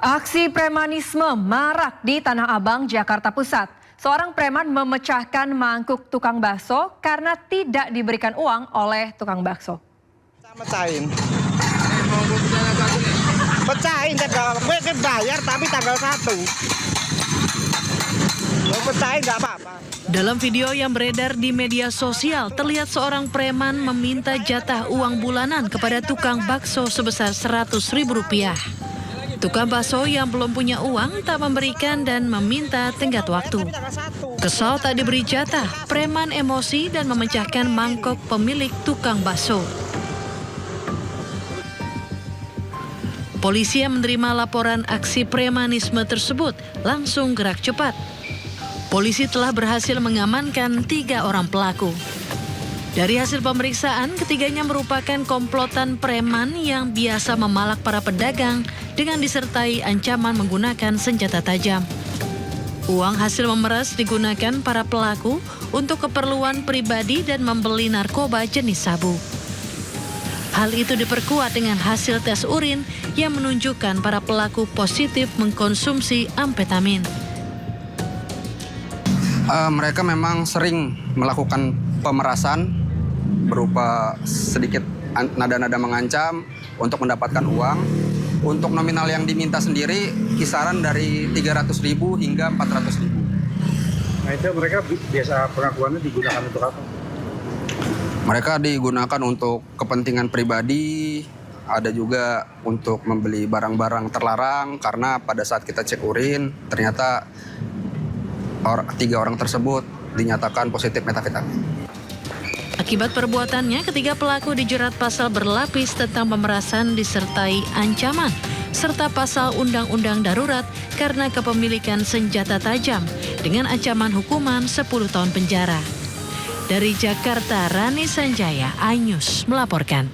Aksi premanisme marak di Tanah Abang, Jakarta Pusat. Seorang preman memecahkan mangkuk tukang bakso karena tidak diberikan uang oleh tukang bakso. Pecahin. Pecahin, gue bayar tapi tanggal 1. Mau pecahin nggak apa-apa. Dalam video yang beredar di media sosial, terlihat seorang preman meminta jatah uang bulanan kepada tukang bakso sebesar Rp100.000. Tukang bakso yang belum punya uang tak memberikan dan meminta tenggat waktu. Kesal tak diberi jatah, preman emosi dan memecahkan mangkok pemilik tukang bakso. Polisi yang menerima laporan aksi premanisme tersebut langsung gerak cepat. Polisi telah berhasil mengamankan 3 orang pelaku. Dari hasil pemeriksaan, ketiganya merupakan komplotan preman yang biasa memalak para pedagang dengan disertai ancaman menggunakan senjata tajam. Uang hasil memeras digunakan para pelaku untuk keperluan pribadi dan membeli narkoba jenis sabu. Hal itu diperkuat dengan hasil tes urin yang menunjukkan para pelaku positif mengkonsumsi amfetamin. Mereka memang sering melakukan pemerasan berupa sedikit nada-nada mengancam untuk mendapatkan uang. Untuk nominal yang diminta sendiri kisaran dari 300.000 hingga 400.000. Nah itu mereka biasa pengakuannya digunakan untuk apa? Mereka digunakan untuk kepentingan pribadi, ada juga untuk membeli barang-barang terlarang karena pada saat kita cek urin ternyata 3 orang tersebut dinyatakan positif metafetamin. Akibat perbuatannya, ketiga pelaku dijerat pasal berlapis tentang pemerasan disertai ancaman, serta pasal Undang-Undang Darurat karena kepemilikan senjata tajam dengan ancaman hukuman 10 tahun penjara. Dari Jakarta, Rani Sanjaya, iNews melaporkan.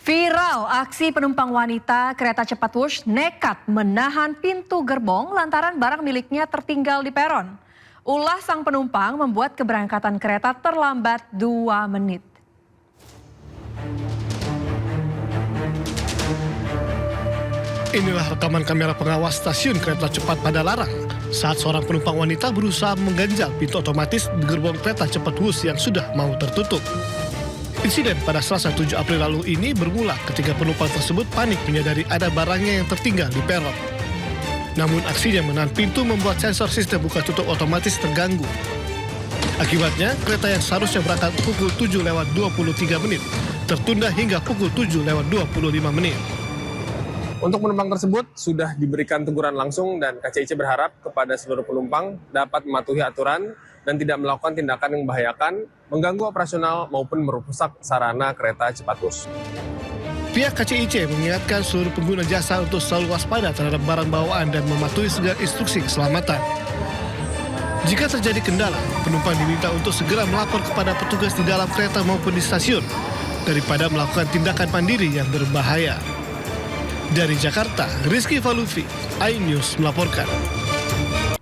Viral aksi penumpang wanita kereta cepat Wush nekat menahan pintu gerbong lantaran barang miliknya tertinggal di peron. Ulah sang penumpang membuat keberangkatan kereta terlambat 2 menit. Inilah rekaman kamera pengawas stasiun kereta cepat Padalarang saat seorang penumpang wanita berusaha mengganjal pintu otomatis di gerbong kereta cepat Wush yang sudah mau tertutup. Insiden pada Selasa 7 April lalu ini bermula ketika penumpang tersebut panik menyadari ada barangnya yang tertinggal di peron. Namun aksinya menahan pintu membuat sensor sistem buka tutup otomatis terganggu. Akibatnya, kereta yang seharusnya berangkat pukul 7:23 tertunda hingga pukul 7:25. Untuk penumpang tersebut sudah diberikan teguran langsung dan KCIC berharap kepada seluruh penumpang dapat mematuhi aturan dan tidak melakukan tindakan yang membahayakan, mengganggu operasional maupun merusak sarana kereta cepat Wush. Pihak KCIC mengingatkan seluruh pengguna jasa untuk selalu waspada terhadap barang bawaan dan mematuhi segala instruksi keselamatan. Jika terjadi kendala, penumpang diminta untuk segera melapor kepada petugas di dalam kereta maupun di stasiun, daripada melakukan tindakan mandiri yang berbahaya. Dari Jakarta, Rizky Falufi, iNews melaporkan.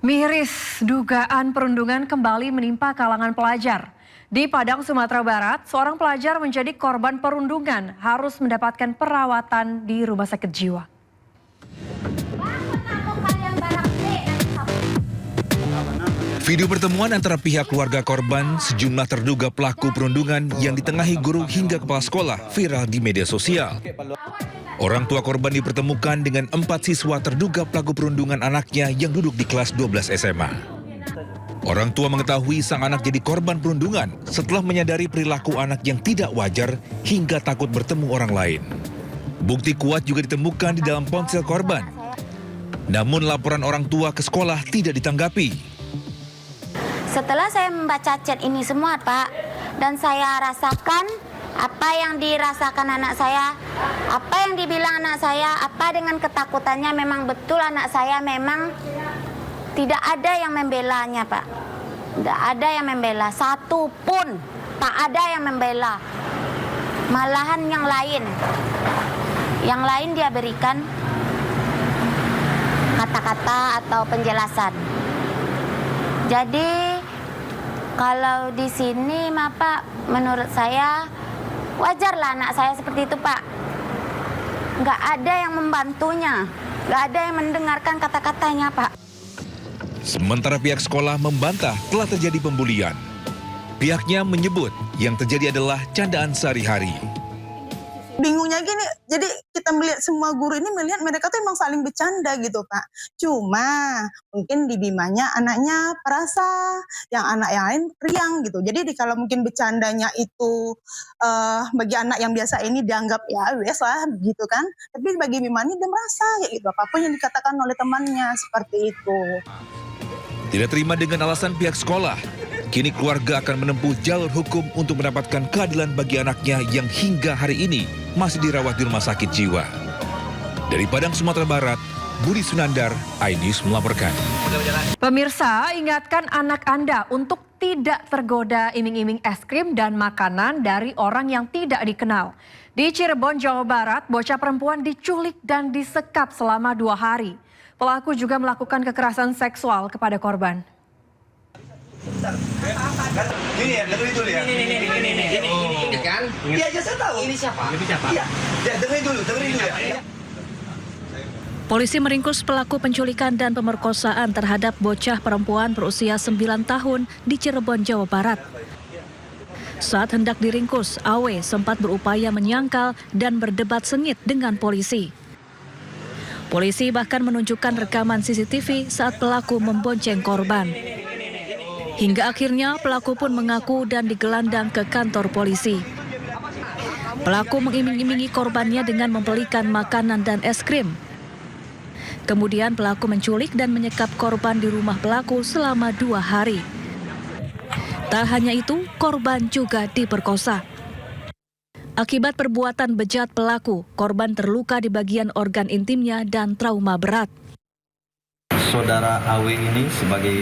Miris, dugaan perundungan kembali menimpa kalangan pelajar. Di Padang, Sumatera Barat, seorang pelajar menjadi korban perundungan harus mendapatkan perawatan di rumah sakit jiwa. Video pertemuan antara pihak keluarga korban, sejumlah terduga pelaku perundungan yang ditengahi guru hingga kepala sekolah viral di media sosial. Orang tua korban dipertemukan dengan 4 siswa terduga pelaku perundungan anaknya yang duduk di kelas 12 SMA. Orang tua mengetahui sang anak jadi korban perundungan setelah menyadari perilaku anak yang tidak wajar hingga takut bertemu orang lain. Bukti kuat juga ditemukan di dalam ponsel korban. Namun laporan orang tua ke sekolah tidak ditanggapi. Setelah saya membaca chat ini semua, Pak, dan saya rasakan apa yang dirasakan anak saya, apa yang dibilang anak saya, apa dengan ketakutannya, memang betul anak saya memang tidak ada yang membelanya, Pak. Tidak ada yang membela, satu pun tak ada yang membela. Malahan yang lain dia berikan kata-kata atau penjelasan. Jadi kalau di sini, Pak, menurut saya wajarlah anak saya seperti itu, Pak. nggak ada yang membantunya, nggak ada yang mendengarkan kata-katanya, Pak. Sementara pihak sekolah membantah telah terjadi pembulian. Pihaknya menyebut yang terjadi adalah candaan sehari-hari. Bingungnya gini, jadi kita melihat semua guru ini melihat mereka tuh emang saling bercanda gitu Pak. Cuma mungkin di Bimanya anaknya perasa, yang anak yang lain riang gitu. Jadi kalau mungkin bercandanya itu bagi anak yang biasa ini dianggap ya wes lah gitu kan. Tapi bagi Bima ini dia merasa kayak gitu, apapun yang dikatakan oleh temannya seperti itu. Tidak terima dengan alasan pihak sekolah, kini keluarga akan menempuh jalur hukum untuk mendapatkan keadilan bagi anaknya yang hingga hari ini masih dirawat di rumah sakit jiwa. Dari Padang, Sumatera Barat, Budi Sunandar, iNews melaporkan. Pemirsa, ingatkan anak Anda untuk tidak tergoda iming-iming es krim dan makanan dari orang yang tidak dikenal. Di Cirebon, Jawa Barat, bocah perempuan diculik dan disekap selama 2 hari. Pelaku juga melakukan kekerasan seksual kepada korban. Ini ya, dengerin dulu ya. Ini kan? Iya, saya tahu. Ini siapa? Iya. Ya, dengerin dulu ya. Polisi meringkus pelaku penculikan dan pemerkosaan terhadap bocah perempuan berusia 9 tahun di Cirebon, Jawa Barat. Saat hendak diringkus, Awe sempat berupaya menyangkal dan berdebat sengit dengan polisi. Polisi bahkan menunjukkan rekaman CCTV saat pelaku membonceng korban. Hingga akhirnya pelaku pun mengaku dan digelandang ke kantor polisi. Pelaku mengiming-imingi korbannya dengan membelikan makanan dan es krim. Kemudian pelaku menculik dan menyekap korban di rumah pelaku selama 2 hari. Tak hanya itu, korban juga diperkosa. Akibat perbuatan bejat pelaku, korban terluka di bagian organ intimnya dan trauma berat. Saudara AW ini sebagai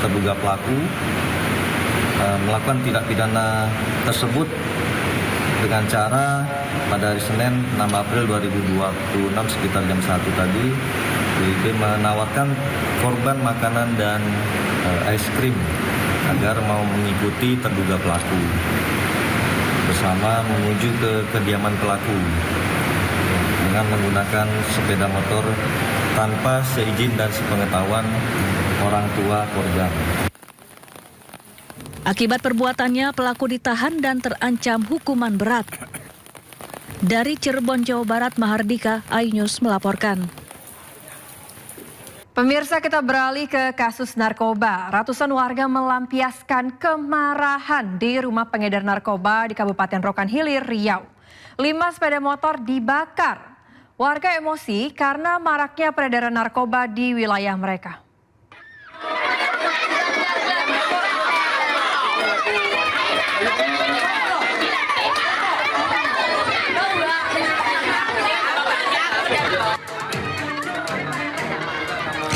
terduga pelaku melakukan tindak pidana tersebut dengan cara pada hari Senin 6 April 2026 sekitar jam 1 tadi, WIB menawarkan korban makanan dan es krim agar mau mengikuti terduga pelaku bersama menuju ke kediaman pelaku dengan menggunakan sepeda motor tanpa seizin dan sepengetahuan orang tua korban. Akibat perbuatannya, pelaku ditahan dan terancam hukuman berat. Dari Cirebon, Jawa Barat, Mahardika, iNews melaporkan. Pemirsa, kita beralih ke kasus narkoba. Ratusan warga melampiaskan kemarahan di rumah pengedar narkoba di Kabupaten Rokan Hilir, Riau. 5 sepeda motor dibakar. Warga emosi karena maraknya peredaran narkoba di wilayah mereka.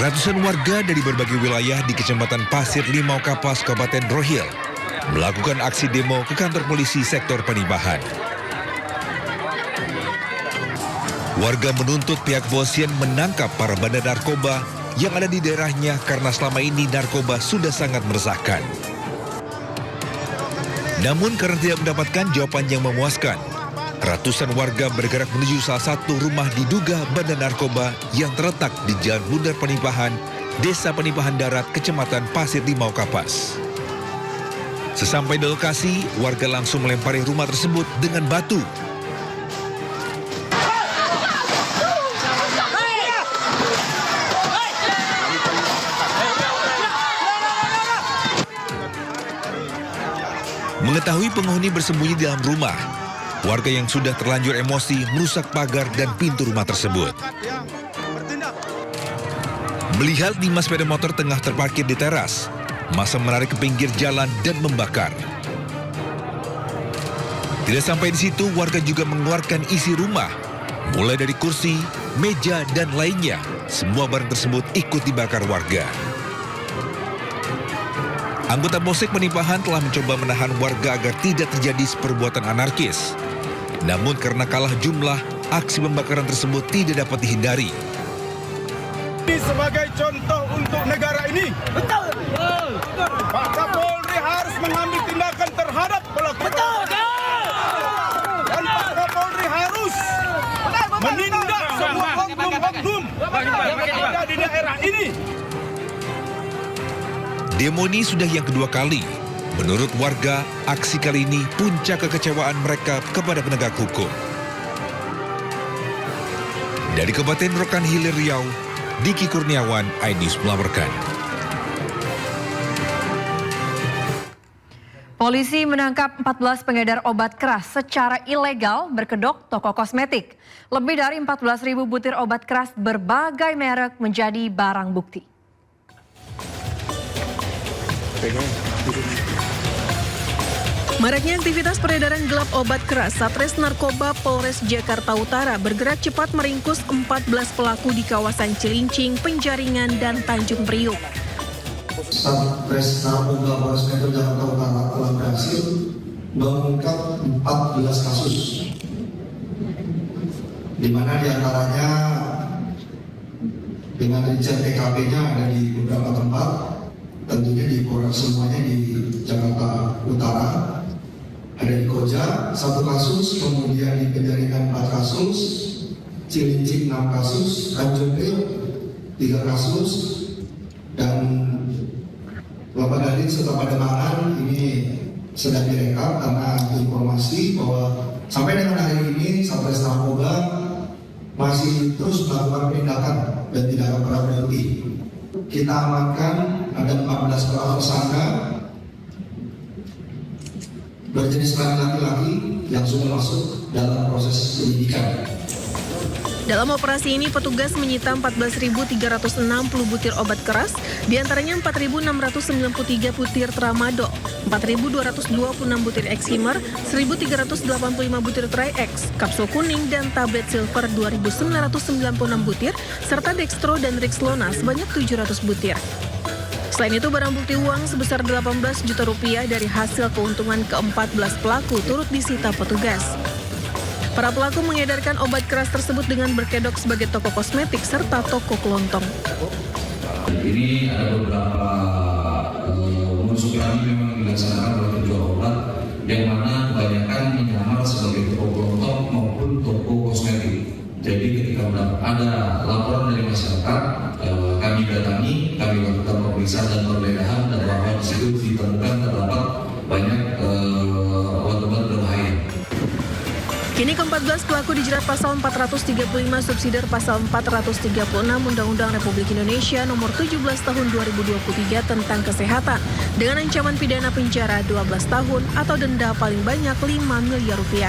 Ratusan warga dari berbagai wilayah di Kecamatan Pasir Limau Kapas, Kabupaten Rohil melakukan aksi demo ke kantor polisi sektor Panibahan. Warga menuntut pihak kepolisian menangkap para bandar narkoba yang ada di daerahnya karena selama ini narkoba sudah sangat meresahkan. Namun karena tidak mendapatkan jawaban yang memuaskan, ratusan warga bergerak menuju salah satu rumah diduga bandar narkoba yang terletak di Jalan Bundar Panibahan, Desa Panibahan Darat, Kecamatan Pasir Limau Kapas. Sesampai di lokasi, warga langsung melempari rumah tersebut dengan batu. Mengetahui penghuni bersembunyi di dalam rumah, warga yang sudah terlanjur emosi merusak pagar dan pintu rumah tersebut. Melihat 5 sepeda motor tengah terparkir di teras, massa menarik ke pinggir jalan dan membakar. Tidak sampai di situ, warga juga mengeluarkan isi rumah, mulai dari kursi, meja, dan lainnya. Semua barang tersebut ikut dibakar warga. Anggota Polsek Panibahan telah mencoba menahan warga agar tidak terjadi perbuatan anarkis. Namun karena kalah jumlah, aksi pembakaran tersebut tidak dapat dihindari. Ini sebagai contoh untuk negara ini. Betul. Pak Kapolri harus mengambil tindakan terhadap pelaku. Betul. Dan Pak Kapolri harus menindak semua oknum-oknum yang ada di daerah ini. Demo ini sudah yang kedua kali. Menurut warga, aksi kali ini puncak kekecewaan mereka kepada penegak hukum. Dari Kabupaten Rokan Hilir Riau, Diki Kurniawan, iNews melaporkan. Polisi menangkap 14 pengedar obat keras secara ilegal berkedok toko kosmetik. Lebih dari 14.000 butir obat keras berbagai merek menjadi barang bukti. Maraknya aktivitas peredaran gelap obat keras, Satres Narkoba Polres Jakarta Utara bergerak cepat meringkus 14 pelaku di kawasan Cilincing, Penjaringan, dan Tanjung Priuk. Satres Narkoba Polres Metro Jakarta Utara telah berhasil mengungkap 14 kasus, di mana diantaranya dengan rincian TKP-nya ada di beberapa tempat, tentunya di semuanya di Jakarta Utara. Ada di Koja 1 kasus, kemudian di Penjaringan 4 kasus, Cilincing 6 kasus, Tanjung Priok 3 kasus, dan Kelapa Gading serta Pademangan ini sedang direkap karena informasi bahwa sampai dengan hari ini Satres Narkoba masih terus melakukan penindakan dan tidak akan pernah berhenti. Kita amankan ada 14 orang tersangka berjenis kelamin laki-laki yang sudah masuk dalam proses penyidikan. Dalam operasi ini, petugas menyita 14.360 butir obat keras, diantaranya 4.693 butir tramadol, 4.226 butir Eximer, 1.385 butir Tri-X, kapsul kuning, dan tablet silver 2.996 butir, serta Dextro dan Rexlona sebanyak 700 butir. Selain itu, barang bukti uang sebesar 18 juta rupiah dari hasil keuntungan ke-14 pelaku turut disita petugas. Para pelaku mengedarkan obat keras tersebut dengan berkedok sebagai toko kosmetik serta toko kelontong. Ini ada beberapa unsur kami memang dilaksanakan oleh penjual obat yang mana kebanyakan menyamar sebagai toko kelontong maupun toko kosmetik. Jadi ketika ada laporan dari masyarakat, kami datangi, kami lakukan pemeriksaan dan penggeledahan, dan bahwa di situ ditemukan terdapat banyak obat-obat berbahaya. Kini ke-14 pelaku dijerat pasal 435 subsidiar pasal 436 Undang-Undang Republik Indonesia nomor 17 tahun 2023 tentang kesehatan dengan ancaman pidana penjara 12 tahun atau denda paling banyak 5 miliar rupiah.